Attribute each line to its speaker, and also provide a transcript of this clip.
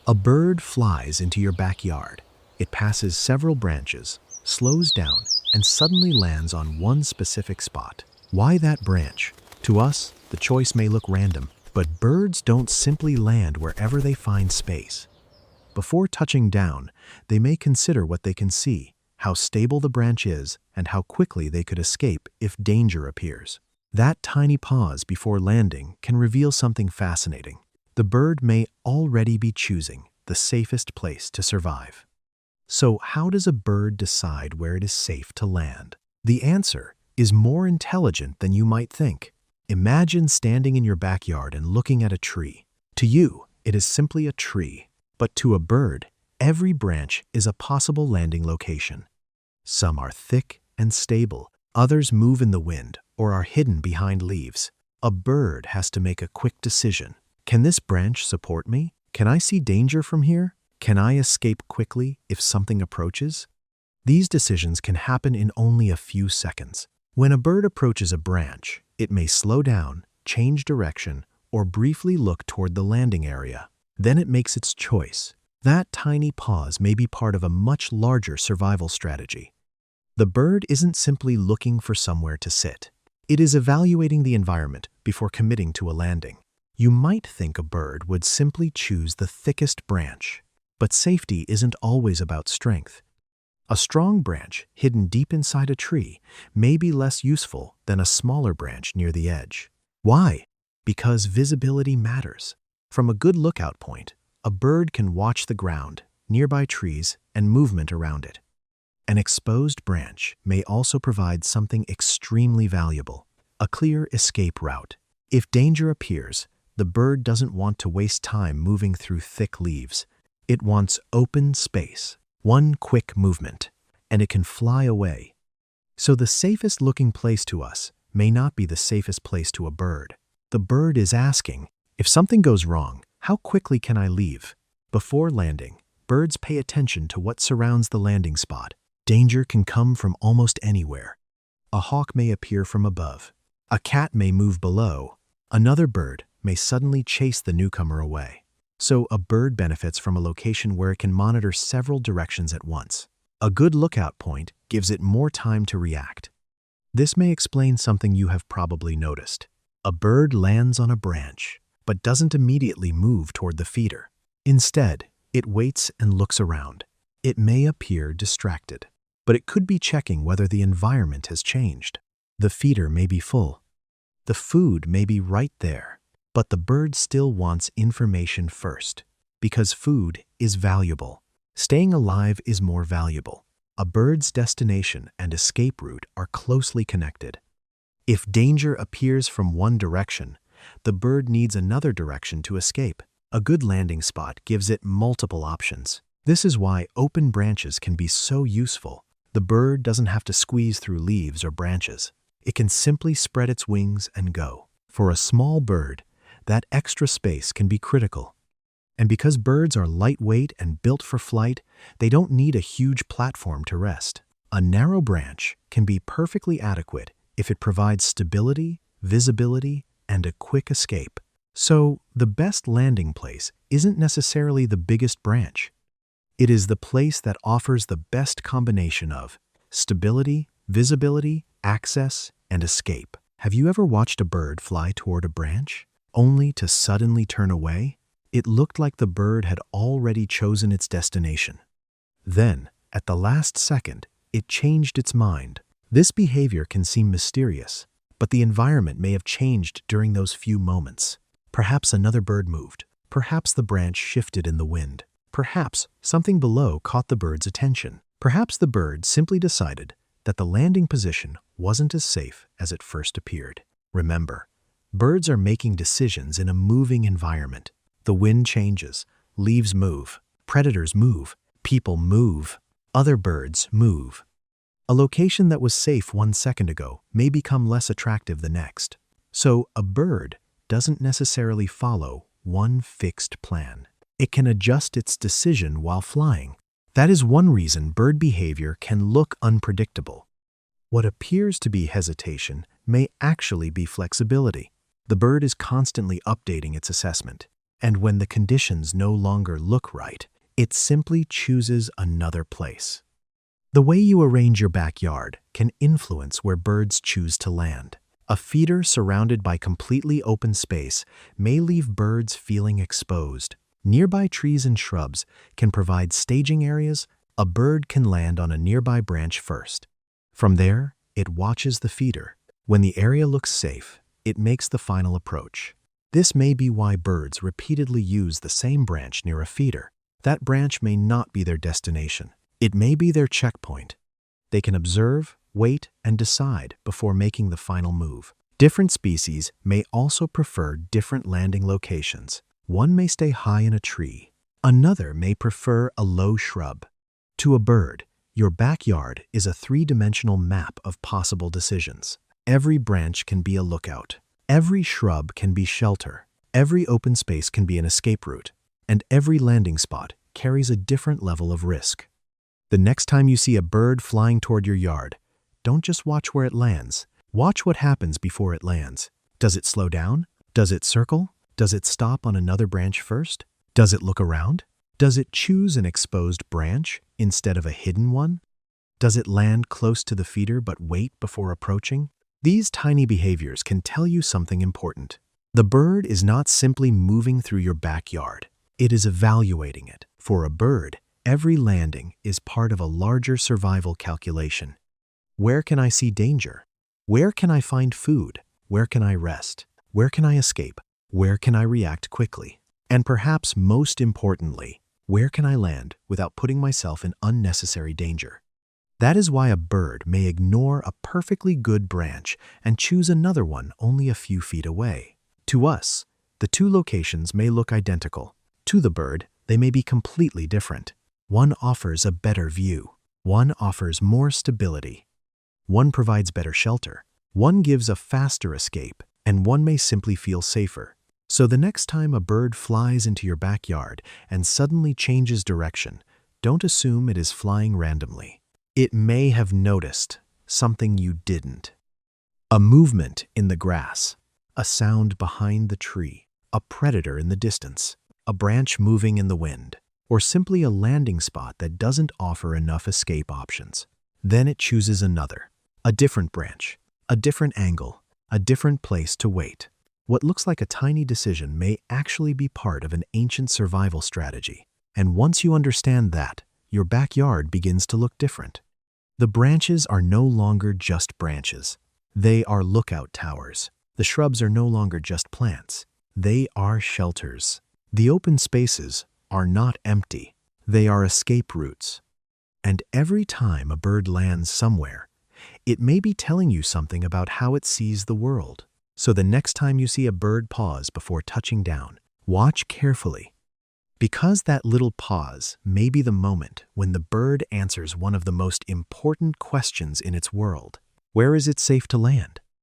Speaker 1: A bird flies into your backyard. It passes several branches, slows down, and suddenly lands on one specific spot. Why that branch? To us, the choice may look random, but birds don't simply land wherever they find space. Before touching down, they may consider what they can see, how stable the branch is, and how quickly they could escape if danger appears. That tiny pause before landing can reveal something fascinating. The bird may already be choosing the safest place to survive. So how does a bird decide where it is safe to land? The answer is more intelligent than you might think. Imagine standing in your backyard and looking at a tree. To you, it is simply a tree, but to a bird, every branch is a possible landing location. Some are thick and stable, others move in the wind or are hidden behind leaves. A bird has to make a quick decision. Can this branch support me? Can I see danger from here? Can I escape quickly if something approaches? These decisions can happen in only a few seconds. When a bird approaches a branch, it may slow down, change direction, or briefly look toward the landing area. Then it makes its choice. That tiny pause may be part of a much larger survival strategy. The bird isn't simply looking for somewhere to sit. It is evaluating the environment before committing to a landing. You might think a bird would simply choose the thickest branch, but safety isn't always about strength. A strong branch hidden deep inside a tree may be less useful than a smaller branch near the edge. Why? Because visibility matters. From a good lookout point, a bird can watch the ground, nearby trees, and movement around it. An exposed branch may also provide something extremely valuable, a clear escape route. If danger appears, the bird doesn't want to waste time moving through thick leaves. It wants open space, one quick movement, and it can fly away. So the safest looking place to us may not be the safest place to a bird. The bird is asking, if something goes wrong, how quickly can I leave? Before landing, birds pay attention to what surrounds the landing spot. Danger can come from almost anywhere. A hawk may appear from above. A cat may move below. Another bird may suddenly chase the newcomer away. So a bird benefits from a location where it can monitor several directions at once. A good lookout point gives it more time to react. This may explain something you have probably noticed. A bird lands on a branch, but doesn't immediately move toward the feeder. Instead, it waits and looks around. It may appear distracted, but it could be checking whether the environment has changed. The feeder may be full. The food may be right there. But the bird still wants information first, because food is valuable. Staying alive is more valuable. A bird's destination and escape route are closely connected. If danger appears from one direction, the bird needs another direction to escape. A good landing spot gives it multiple options. This is why open branches can be so useful. The bird doesn't have to squeeze through leaves or branches. It can simply spread its wings and go. For a small bird, that extra space can be critical. And because birds are lightweight and built for flight, they don't need a huge platform to rest. A narrow branch can be perfectly adequate if it provides stability, visibility, and a quick escape. So, the best landing place isn't necessarily the biggest branch. It is the place that offers the best combination of stability, visibility, access, and escape. Have you ever watched a bird fly toward a branch, only to suddenly turn away? It looked like the bird had already chosen its destination. Then, at the last second, it changed its mind. This behavior can seem mysterious, but the environment may have changed during those few moments. Perhaps another bird moved. Perhaps the branch shifted in the wind. Perhaps something below caught the bird's attention. Perhaps the bird simply decided that the landing position wasn't as safe as it first appeared. Remember, birds are making decisions in a moving environment. The wind changes, leaves move, predators move, people move, other birds move. A location that was safe 1 second ago may become less attractive the next. So a bird doesn't necessarily follow one fixed plan. It can adjust its decision while flying. That is one reason bird behavior can look unpredictable. What appears to be hesitation may actually be flexibility. The bird is constantly updating its assessment. And when the conditions no longer look right, it simply chooses another place. The way you arrange your backyard can influence where birds choose to land. A feeder surrounded by completely open space may leave birds feeling exposed. Nearby trees and shrubs can provide staging areas. A bird can land on a nearby branch first. From there, it watches the feeder. When the area looks safe, it makes the final approach. This may be why birds repeatedly use the same branch near a feeder. That branch may not be their destination. It may be their checkpoint. They can observe, wait, and decide before making the final move. Different species may also prefer different landing locations. One may stay high in a tree. Another may prefer a low shrub. To a bird, your backyard is a three-dimensional map of possible decisions. Every branch can be a lookout. Every shrub can be shelter. Every open space can be an escape route. And every landing spot carries a different level of risk. The next time you see a bird flying toward your yard, don't just watch where it lands. Watch what happens before it lands. Does it slow down? Does it circle? Does it stop on another branch first? Does it look around? Does it choose an exposed branch instead of a hidden one? Does it land close to the feeder but wait before approaching? These tiny behaviors can tell you something important. The bird is not simply moving through your backyard. It is evaluating it. For a bird, every landing is part of a larger survival calculation. Where can I see danger? Where can I find food? Where can I rest? Where can I escape? Where can I react quickly? And perhaps most importantly, where can I land without putting myself in unnecessary danger? That is why a bird may ignore a perfectly good branch and choose another one only a few feet away. To us, the two locations may look identical. To the bird, they may be completely different. One offers a better view. One offers more stability. One provides better shelter. One gives a faster escape, and one may simply feel safer. So the next time a bird flies into your backyard and suddenly changes direction, don't assume it is flying randomly. It may have noticed something you didn't. A movement in the grass, a sound behind the tree, a predator in the distance, a branch moving in the wind, or simply a landing spot that doesn't offer enough escape options. Then it chooses another, a different branch, a different angle, a different place to wait. What looks like a tiny decision may actually be part of an ancient survival strategy. And once you understand that, your backyard begins to look different. The branches are no longer just branches. They are lookout towers. The shrubs are no longer just plants. They are shelters. The open spaces are not empty. They are escape routes. And every time a bird lands somewhere, it may be telling you something about how it sees the world. So the next time you see a bird pause before touching down, watch carefully. Because that little pause may be the moment when the bird answers one of the most important questions in its world. Where is it safe to land?